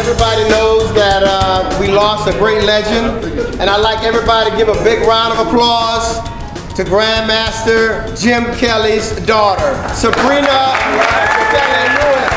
Everybody knows that we lost a great legend, and I'd like everybody to give a big round of applause to GrandMaster Jim Kelly's daughter, Sabrena Kelly-Lewis.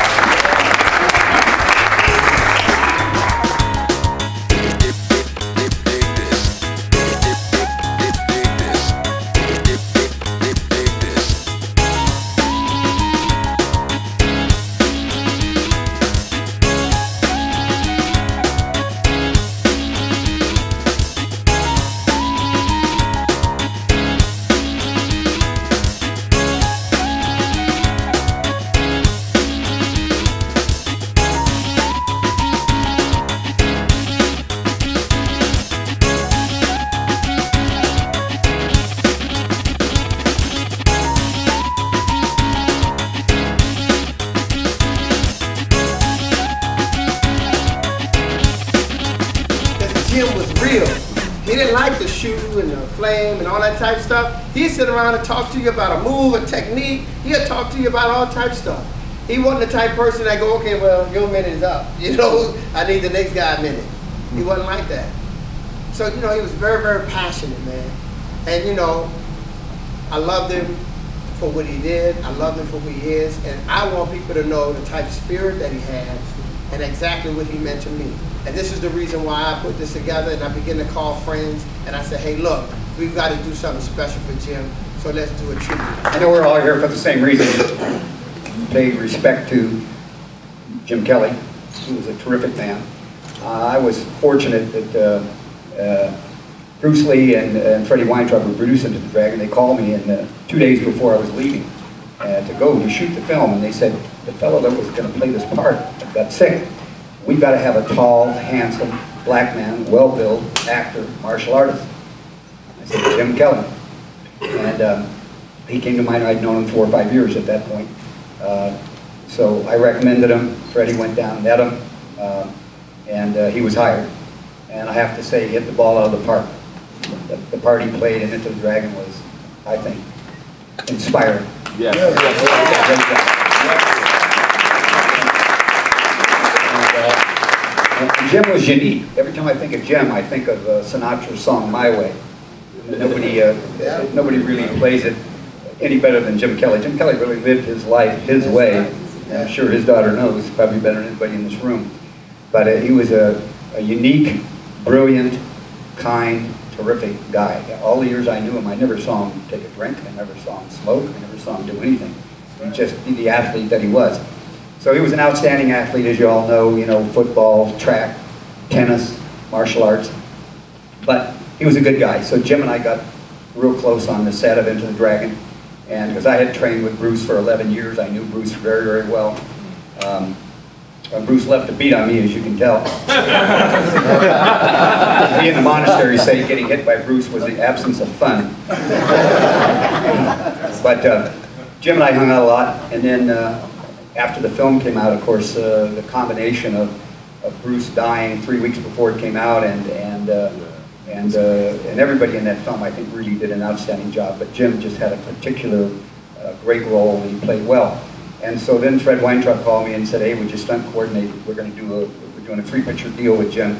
Jim was real. He didn't like the shoe and the flame and all that type of stuff. He'd sit around and talk to you about a move, a technique. He'd talk to you about all type of stuff. He wasn't the type of person that go, okay, well, your minute is up. You know, I need the next guy a minute. He wasn't like that. So, you know, he was very, very passionate, man. And, you know, I loved him for what he did. I loved him for who he is. And I want people to know the type of spirit that he had and exactly what he meant to me. And this is the reason why I put this together, and I begin to call friends, and I said, hey, look, we've got to do something special for Jim, so let's do a tribute. I know we're all here for the same reason. Pay respect to Jim Kelly, who was a terrific man. I was fortunate that Bruce Lee and Freddie Weintraub were producing the Dragon. They called me 2 days before I was leaving to go to shoot the film, and they said, the fellow that was going to play this part got sick. We've got to have a tall, handsome, black man, well-built, actor, martial artist. I said, Jim Kelly. And he came to mind. I'd known him 4 or 5 years at that point. So I recommended him. Freddie went down, met him, and he was hired. And I have to say, he hit the ball out of the park. The part he played in Into the Dragon was, I think, inspiring. Yeah. Jim was unique. Every time I think of Jim, I think of Sinatra's song "My Way." Nobody really plays it any better than Jim Kelly. Jim Kelly really lived his life his way. I'm sure his daughter knows, probably better than anybody in this room. But he was a unique, brilliant, kind, terrific guy. All the years I knew him, I never saw him take a drink. I never saw him smoke. I never saw him do anything. He'd just be the athlete that he was. So he was an outstanding athlete, as you all know, football, track, tennis, martial arts. But he was a good guy. So Jim and I got real close on the set of Into the Dragon. And because I had trained with Bruce for 11 years, I knew Bruce very, very well. Bruce left a beat on me, as you can tell. Me in the monastery say getting hit by Bruce was the absence of fun. But Jim and I hung out a lot. And then after the film came out, of course, the combination of Bruce dying 3 weeks before it came out, and everybody in that film, I think, really did an outstanding job. But Jim just had a particular great role, and he played well. And so then Fred Weintraub called me and said, "Hey, we just stunt coordinated. We're doing a 3-picture deal with Jim.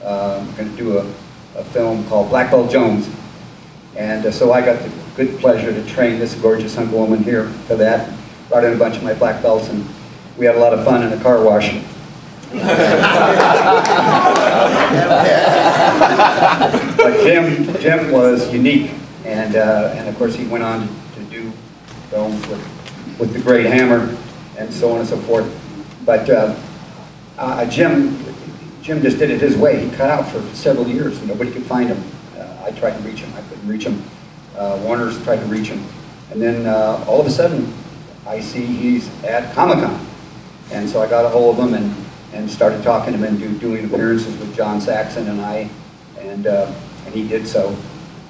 We're going to do a film called Black Belt Jones." And so I got the good pleasure to train this gorgeous young woman here for that. Brought in a bunch of my black belts, and we had a lot of fun in a car wash. But Jim was unique, and of course he went on to do films with the Great Hammer and so on and so forth. But Jim just did it his way. He cut out for several years, and nobody could find him. I tried to reach him. I couldn't reach him. Warner's tried to reach him, and then all of a sudden, I see he's at Comic-Con. And so I got a hold of him and started talking to him and doing appearances with John Saxon and I, and he did so.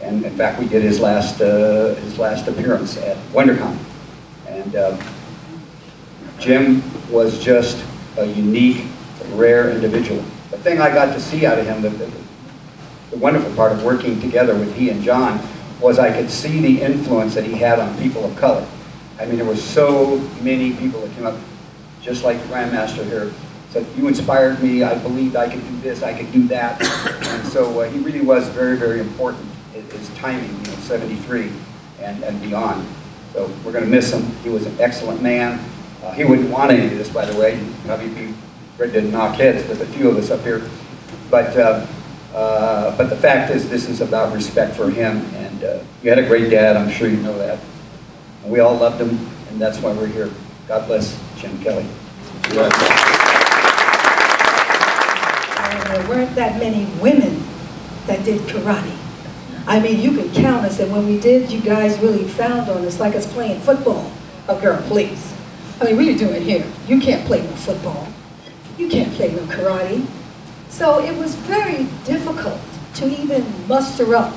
And in fact, we did his last appearance at WonderCon. And Jim was just a unique, rare individual. The thing I got to see out of him, the wonderful part of working together with he and John, was I could see the influence that he had on people of color. I mean, there were so many people that came up, just like the GrandMaster here, said, you inspired me, I believed I could do this, I could do that. And so he really was very, very important, his timing, you know, 73 and beyond. So we're going to miss him. He was an excellent man. He wouldn't want any of this, by the way. He'd probably be ready to knock heads with a few of us up here. But the fact is, this is about respect for him. And you had a great dad, I'm sure you know that. And we all loved him, and that's why we're here. God bless Jim Kelly. There weren't that many women that did karate. I mean, you could count us, and when we did, you guys really found on us like us playing football. Oh, girl, please. I mean, what are you doing here? You can't play no football. You can't play no karate. So it was very difficult to even muster up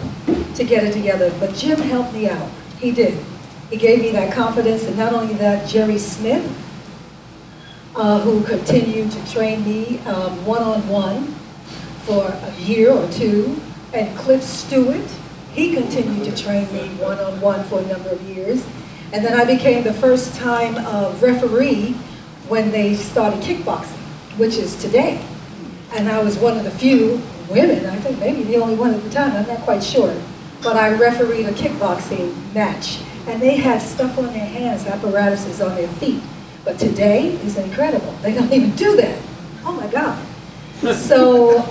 to get it together. But Jim helped me out. He did. He gave me that confidence, and not only that, Jerry Smith, who continued to train me one-on-one for a year or two, and Cliff Stewart, he continued to train me one-on-one for a number of years. And then I became the first-time referee when they started kickboxing, which is today. And I was one of the few women, I think maybe the only one at the time, I'm not quite sure, but I refereed a kickboxing match. And they had stuff on their hands, apparatuses on their feet. But today is incredible. They don't even do that. Oh my God. So,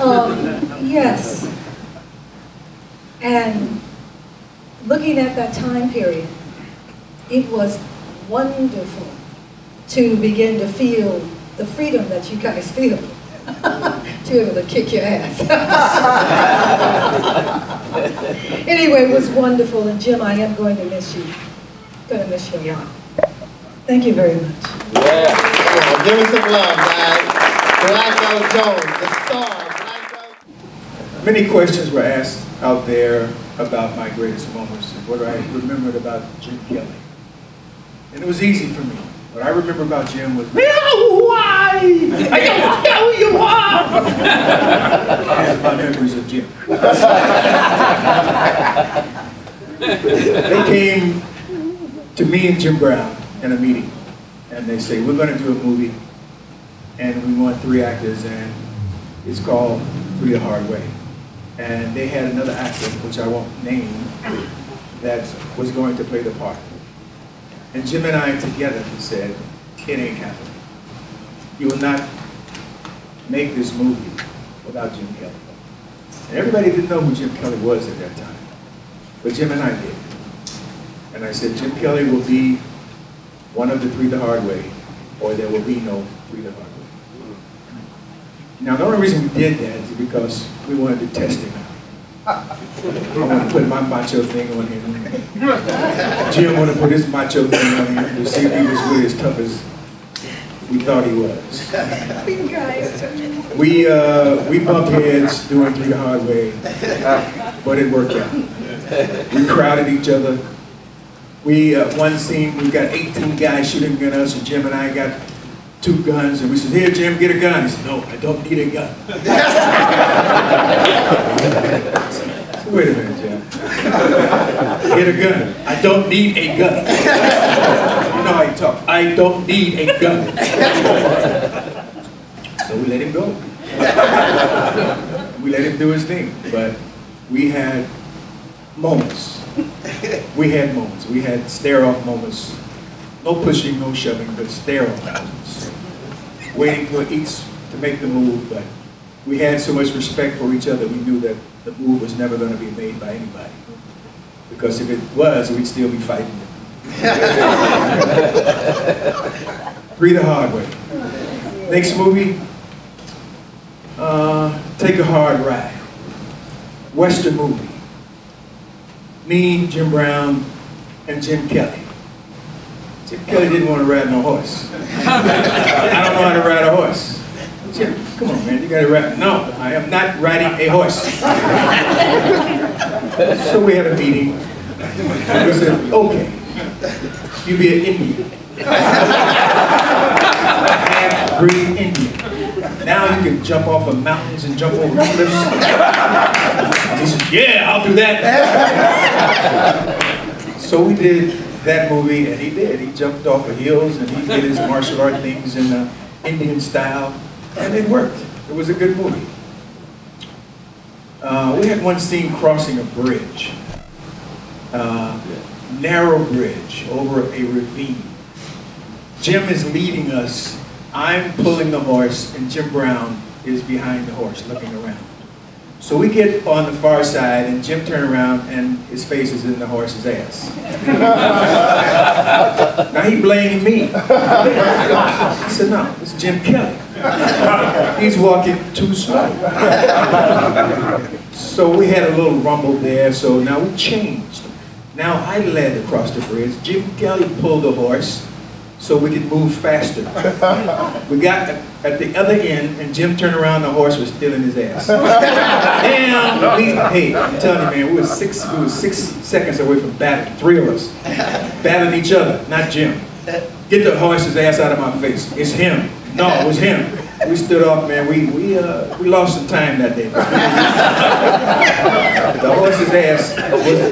yes. And looking at that time period, it was wonderful to begin to feel the freedom that you guys feel. To be able to kick your ass. Anyway, it was wonderful, and Jim, I am going to miss you. Going to miss you a lot. Thank you very much. Yeah. Well, give us some love, guys. Blanco Jones, the star. Blanco. Many questions were asked out there about my greatest moments and what I remembered about Jim Kelly. And it was easy for me. What I remember about Jim was, why? I don't know who you are! That's my memories of Jim. They came to me and Jim Brown in a meeting, and they say, we're going to do a movie, and we want 3 actors, and it's called Free the Hard Way. And they had another actor, which I won't name, that was going to play the part. And Jim and I together said, it ain't happening. You will not make this movie without Jim Kelly. And everybody didn't know who Jim Kelly was at that time. But Jim and I did. And I said, Jim Kelly will be one of the 3 the hard way, or there will be no 3 the hard way. Now, the only reason we did that is because we wanted to test him out. I want to put my macho thing on him. Jim wanted to put his macho thing on him to see if he was really as tough as we thought he was. We bumped heads doing 3 the hard way, but it worked out. We crowded each other. One scene, we got 18 guys shooting at us, and Jim and I got 2 guns, and we said, here, Jim, get a gun. He said, no, I don't need a gun. So, wait a minute, Jim. Get a gun. I don't need a gun. You know how you talk. I don't need a gun. So we let him go. We let him do his thing, but we had moments. We had moments. We had stare-off moments. No pushing, no shoving, but stare-off moments. Waiting for each to make the move, but we had so much respect for each other, we knew that the move was never going to be made by anybody. Because if it was, we'd still be fighting it. 3 the hard way. Next movie, Take a Hard Ride. Western movie. Me, Jim Brown, and Jim Kelly. Jim Kelly didn't want to ride no horse. I don't know how to ride a horse. Jim, come on, man, you got to ride. No, I am not riding a horse. So we had a meeting. We said, okay, you be an Indian. Half-breed Indian. Now you can jump off of mountains and jump over cliffs. He said, yeah, I'll do that. So we did that movie, and he did. He jumped off of hills, and he did his martial art things in the Indian style. And it worked. It was a good movie. We had one scene crossing a bridge. Narrow bridge over a ravine. Jim is leading us. I'm pulling the horse, and Jim Brown is behind the horse, looking around. So we get on the far side, and Jim turned around, and his face is in the horse's ass. Now he blamed me. I said, no, it's Jim Kelly. He's walking too slow. So we had a little rumble there, so now we changed. Now I led across the bridge. Jim Kelly pulled the horse so we could move faster. We got at the other end, and Jim turned around, the horse was still in his ass. Damn, hey, I'm telling you, man, we were 6 seconds away from battling, 3 of us, battling each other, not Jim. Get the horse's ass out of my face. It's him. No, it was him. We stood off, man. We lost some time that day. The horse's ass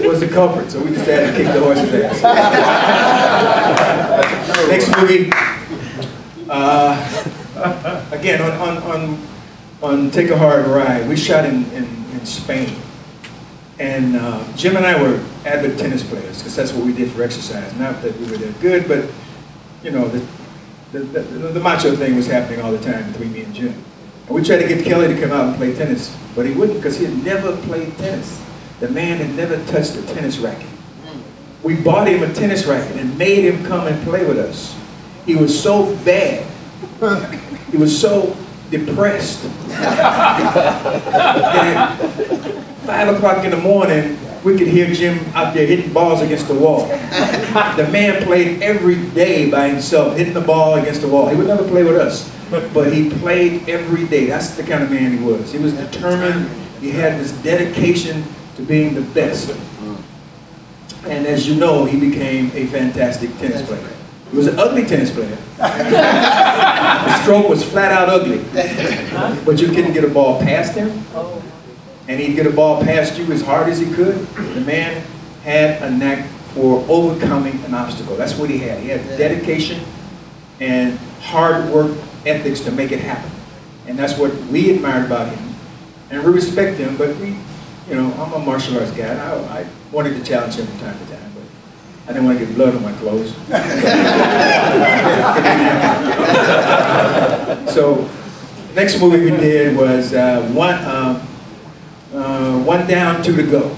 was the culprit, so we just had to kick the horse's ass. Next movie, again on Take a Hard Ride. We shot in Spain, and Jim and I were avid tennis players because that's what we did for exercise. Not that we were that good, but you know the macho thing was happening all the time between me and Jim. And we tried to get Kelly to come out and play tennis, but he wouldn't because he had never played tennis. The man had never touched a tennis racket. We bought him a tennis racket and made him come and play with us. He was so bad. He was so depressed. At 5 o'clock in the morning, we could hear Jim out there hitting balls against the wall. The man played every day by himself, hitting the ball against the wall. He would never play with us, but he played every day. That's the kind of man he was. He was determined. He had this dedication to being the best. And as you know, he became a fantastic tennis player. He was an ugly tennis player. The stroke was flat out ugly. But you couldn't get a ball past him. And he'd get a ball past you as hard as he could. The man had a knack for overcoming an obstacle. That's what he had. He had dedication and hard work ethics to make it happen. And that's what we admired about him. And we respect him, but we, you know, I'm a martial arts guy. I wanted to challenge him from time to time, but I didn't want to get blood on my clothes. So, next movie we did was One Down, 2 to Go.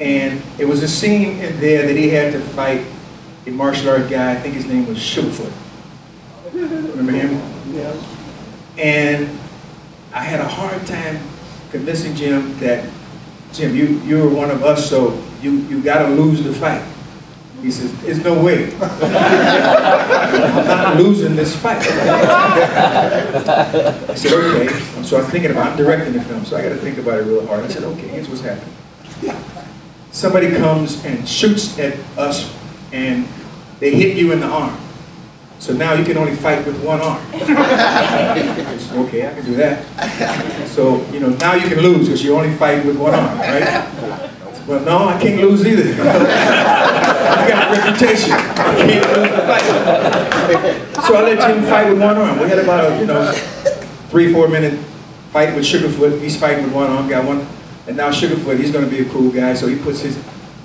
And it was a scene in there that he had to fight a martial art guy. I think his name was Sugarfoot. Remember him? Yeah. And I had a hard time convincing Jim that, Jim, you were one of us, so you got to lose the fight. He says, there's no way. I'm not losing this fight. I said, okay. So I'm thinking about, I'm directing the film, so I got to think about it real hard. I said, okay, here's what's happening. Somebody comes and shoots at us, and they hit you in the arm. So now you can only fight with one arm. Said, okay, I can do that. So, you know, now you can lose because you only fight with one arm, right? Said, well, no, I can't lose either. I got a reputation. I can't lose the fight. So I let Jim fight with one arm. We had about a, 3-4 minute fight with Sugarfoot. He's fighting with one arm, got one. And now Sugarfoot, he's going to be a cool guy, so he puts his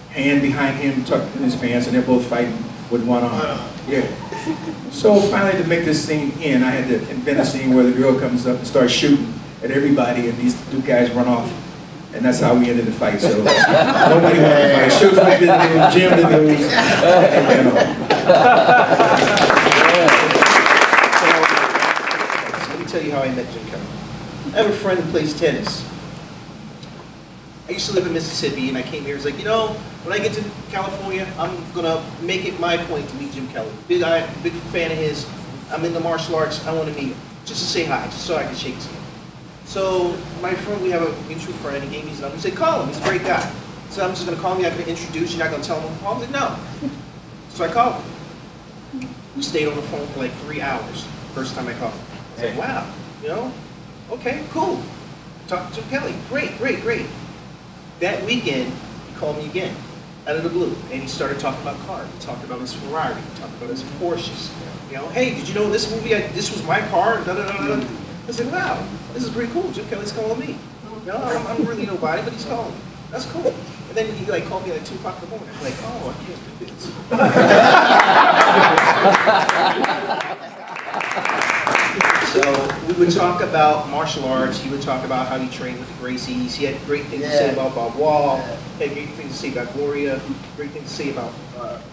hand behind him, tucked in his pants, and they're both fighting with one arm. Yeah. So finally, to make this scene in, I had to invent a scene where the girl comes up and starts shooting at everybody, and these 2 guys run off. And that's how we ended the fight. So nobody wanted to fight. Sugarfoot didn't lose, Jim didn't lose, and let me tell you how I met Jim Kelly. I have a friend who plays tennis. I used to live in Mississippi, and I came here. It's like, when I get to California, I'm gonna make it my point to meet Jim Kelly. Big fan of his. I'm in the martial arts. I want to meet him just to say hi, just so I can shake his hand. So my friend, we have a mutual friend. He gave me his number. He said, call him. He's a great guy. So I'm just gonna call him. I'm gonna introduce you. You're not gonna tell him I'm calling. I was like, no. So I called him. We stayed on the phone for like 3 hours. First time I called him. I was like, wow. Okay, cool. Talk to Jim Kelly. Great. That weekend, he called me again. out of the blue, and he started talking about cars. He talked about his Ferrari. He talked about his Porsches. You know, hey, did you know this movie? This was my car. Da, da, da, da. I said, wow, this is pretty cool. Jim Kelly's calling me. You know, I'm really nobody, but he's calling me. That's cool. And then he like called me at 2 o'clock in the morning. I'm like, oh, I can't do this. So we would talk about martial arts. He would talk about how he trained with the Gracies. He had great things to say about Bob Wall. He had great things to say about Gloria. Great things to say about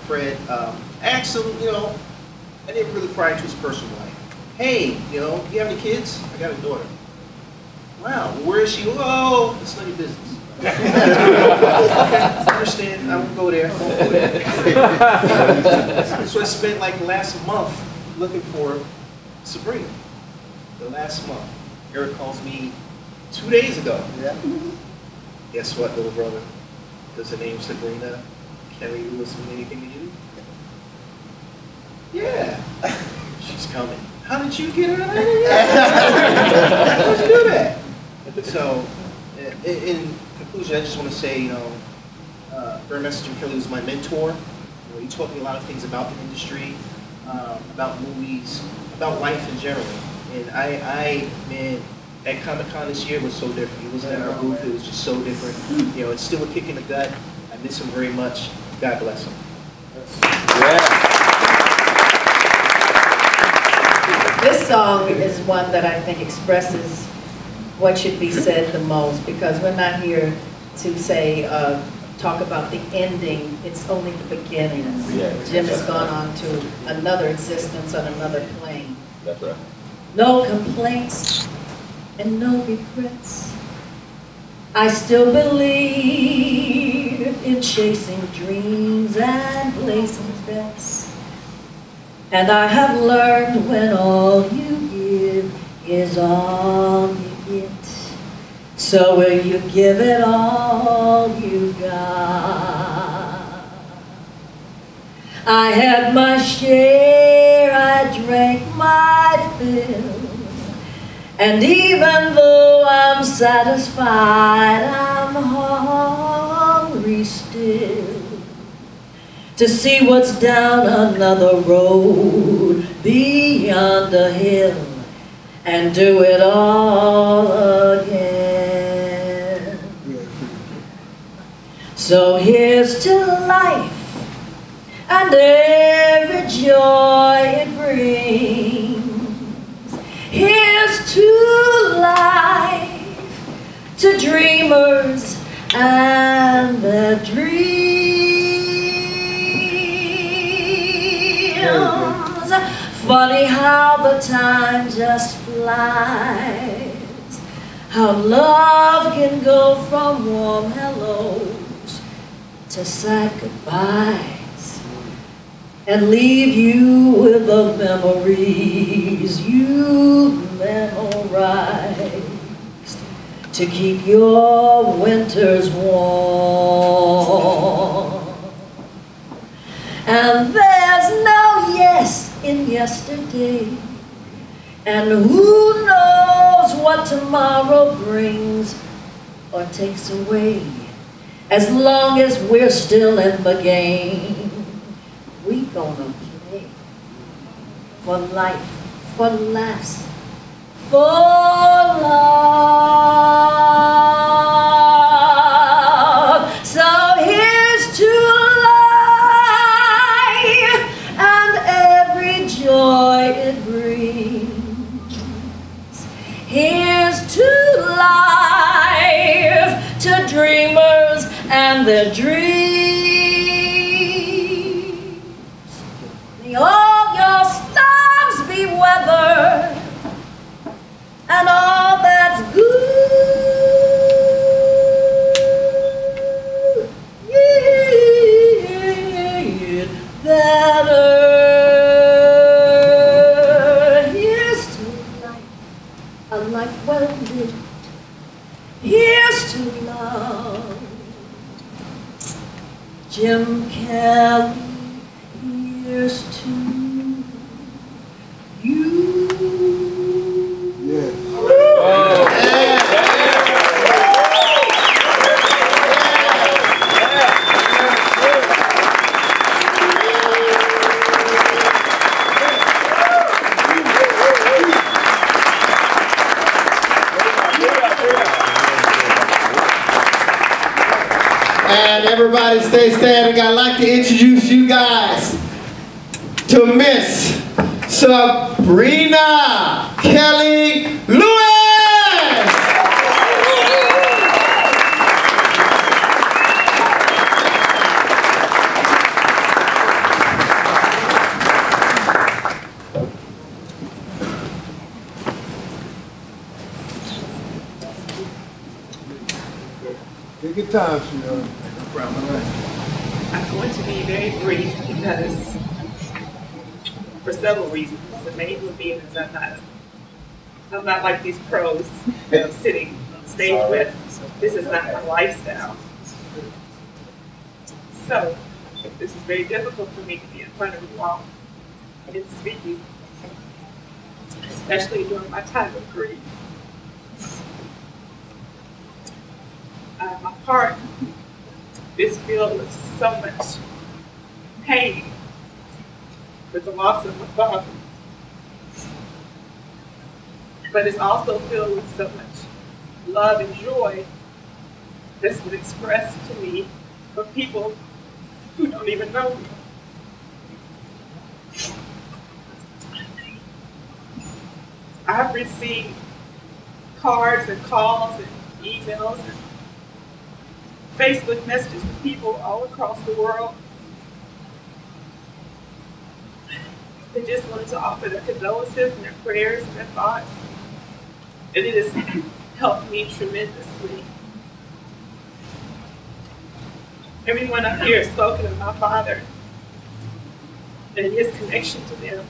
Fred. Axel, you know, I didn't really pry into his personal life. Hey, you know, do you have any kids? I got a daughter. Wow, where is she? Oh, it's none of your business. Okay, I understand. I won't go there. I won't go there. So I spent like last month looking for Sabrena. The last month. Eric calls me 2 days ago. Yeah. Guess what, little brother? Does the name Sabrena Kelly-Lewis mean anything to you? Yeah. She's coming. How did you get her out of here? How did you do that? So, in conclusion, I just want to say, you know, GrandMaster Jim Kelly was my mentor. You know, he taught me a lot of things about the industry, about movies, about life in general. And man, at Comic-Con this year was so different. He wasn't at our booth, it was just so different. You know, it's still a kick in the gut. I miss him very much. God bless him. Yeah. This song is one that I think expresses what should be said the most, because we're not here to say, talk about the ending, it's only the beginning. Yeah. Jim has gone on to another existence on another plane. That's right. No complaints and no regrets. I still believe in chasing dreams and placing bets. And I have learned when all you give is all you get. So will you give it all you got? I had my share, I drank my fill. And even though I'm satisfied, I'm hungry still. To see what's down another road beyond a hill and do it all again. So here's to life and every joy it brings. Here's to life, to dreamers and their dreams. Funny how the time just flies, how love can go from warm hellos to sad goodbyes, and leave you with the memories you memorized to keep your winters warm. And there's no yes in yesterday, and who knows what tomorrow brings or takes away. As long as we're still in the game, we gonna play for life, for laughs, for love. So here's to life and every joy it brings. Here's to life, to dreamers and their dreams. May all your storms be weathered and all that's good, yeah, better. Here's to life, a life well lived. Here's to love. Jim Kelly, here's to you. Yeah. everybody stay standing. I'd like to introduce you guys to Miss Sabrena Kelly-Lewis. Take your time, sweetheart. I'm going to be very brief because, for several reasons. The main one being is I'm not like these pros that I'm sitting on stage with. This is not my lifestyle. So, this is very difficult for me to be in front of you all and speaking, especially during my time of grief. My heart is filled with so much pain with the loss of my father. But it's also filled with so much love and joy that's been expressed to me from people who don't even know me. I've received cards and calls and emails and Facebook messages from people all across the world that just wanted to offer their condolences and their prayers and their thoughts. And it has helped me tremendously. Everyone up here has spoken of my father and his connection to them,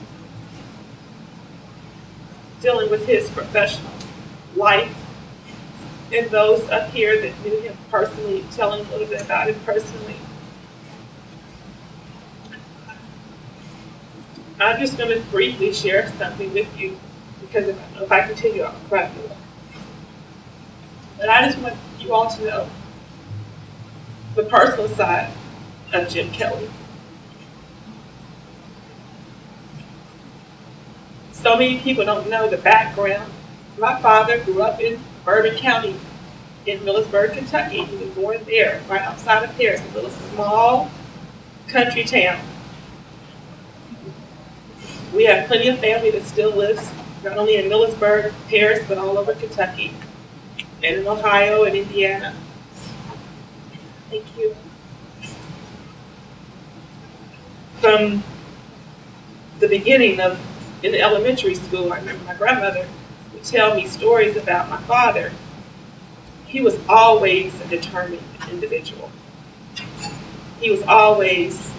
dealing with his professional life, and those up here that knew him personally, telling a little bit about him personally. I'm just going to briefly share something with you because if I continue, I'll cry more. But I just want you all to know the personal side of Jim Kelly. So many people don't know the background. My father grew up in Bourbon County in Millersburg, Kentucky. He was born there, right outside of Paris, a little small country town. We have plenty of family that still lives not only in Millersburg, Paris, but all over Kentucky, and in Ohio and Indiana. Thank you. From the beginning of in the elementary school, I remember my grandmother would tell me stories about my father. He was always a determined individual. He was always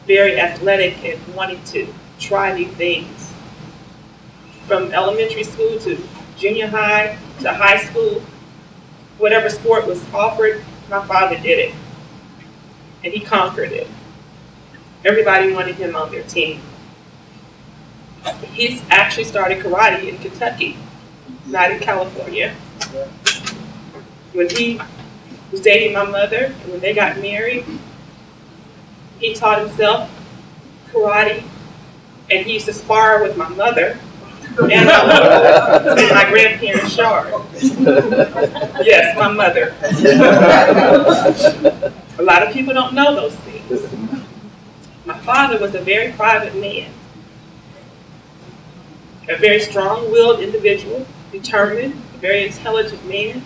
very athletic and wanting to try new things. From elementary school to junior high to high school, whatever sport was offered, my father did it. And he conquered it. Everybody wanted him on their team. He's actually started karate in Kentucky, not in California. When he was dating my mother and when they got married, he taught himself karate, and he used to spar with my mother and my grandparents' yard. Yes, my mother. A lot of people don't know those things. My father was a very private man, a very strong-willed individual, determined, a very intelligent man.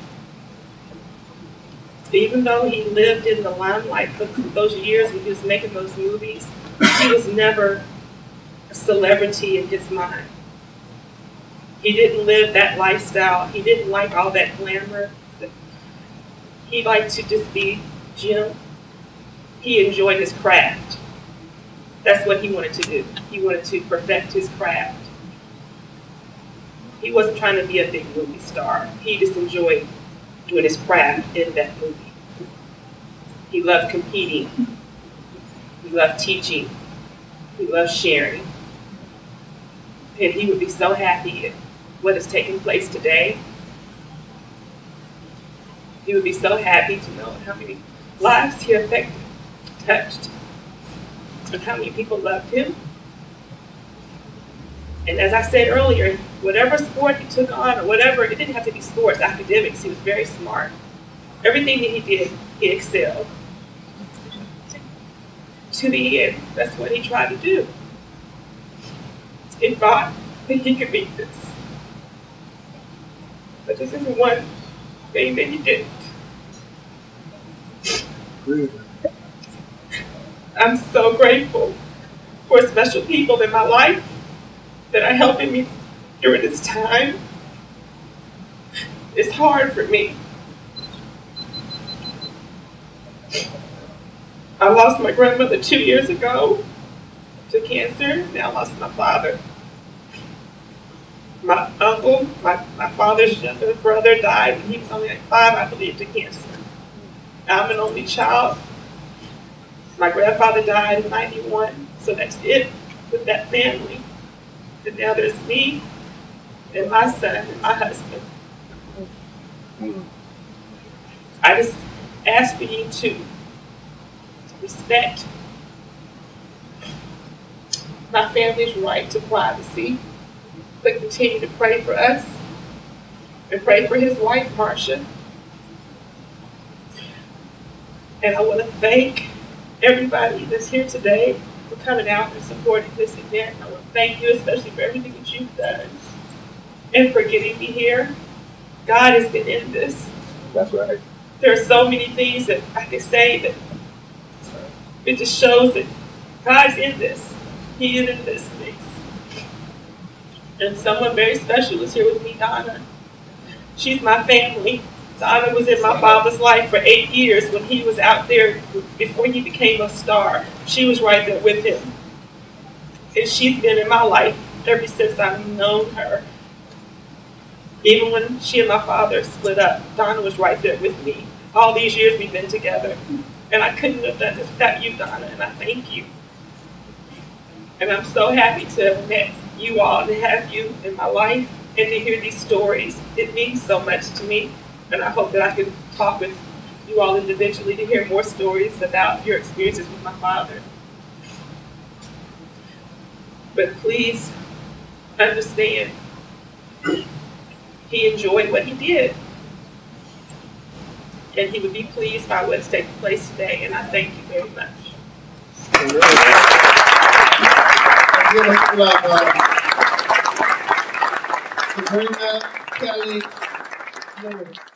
Even though he lived in the limelight for those years when he was making those movies, he was never a celebrity in his mind. He didn't live that lifestyle. He didn't like all that glamour. He liked to just be Jim. He enjoyed his craft. That's what he wanted to do. He wanted to perfect his craft. He wasn't trying to be a big movie star. He just enjoyed doing his craft in that movie. He loved competing. He loved teaching. He loved sharing. And he would be so happy at what is taking place today. He would be so happy to know how many lives he affected, touched, and how many people loved him. And as I said earlier, whatever sport he took on or whatever, it didn't have to be sports, academics, he was very smart. Everything that he did he excelled. To the end, that's what he tried to do. He thought that he could beat this. But this is one thing that he didn't. I'm so grateful for special people in my life that are helping me during this time. It's hard for me. I lost my grandmother 2 years ago to cancer. Now I lost my father. My uncle, my father's younger brother, died when he was only like 5, I believe, to cancer. I'm an only child. My grandfather died in '91, so that's it with that family. And now there's me and my son and my husband. I just ask for you to respect my family's right to privacy, but continue to pray for us and pray for his wife, Marcia. And I want to thank everybody that's here today for coming out and supporting this event. I want to thank you especially for everything that you've done and for getting me here. God has been in this. That's right. There are so many things that I could say that it just shows that God's in this. He is in this mix. And someone very special is here with me, Donna. She's my family. Donna was in my father's life for 8 years when he was out there before he became a star. She was right there with him. And she's been in my life ever since I've known her. Even when she and my father split up, Donna was right there with me. All these years we've been together. And I couldn't have done this without you, Donna, and I thank you. And I'm so happy to have met you all and have you in my life and to hear these stories. It means so much to me. And I hope that I can talk with you all individually to hear more stories about your experiences with my father. But please understand, he enjoyed what he did. And he would be pleased by what's taking place today. And I thank you very much. Sabrena Kelly-Lewis.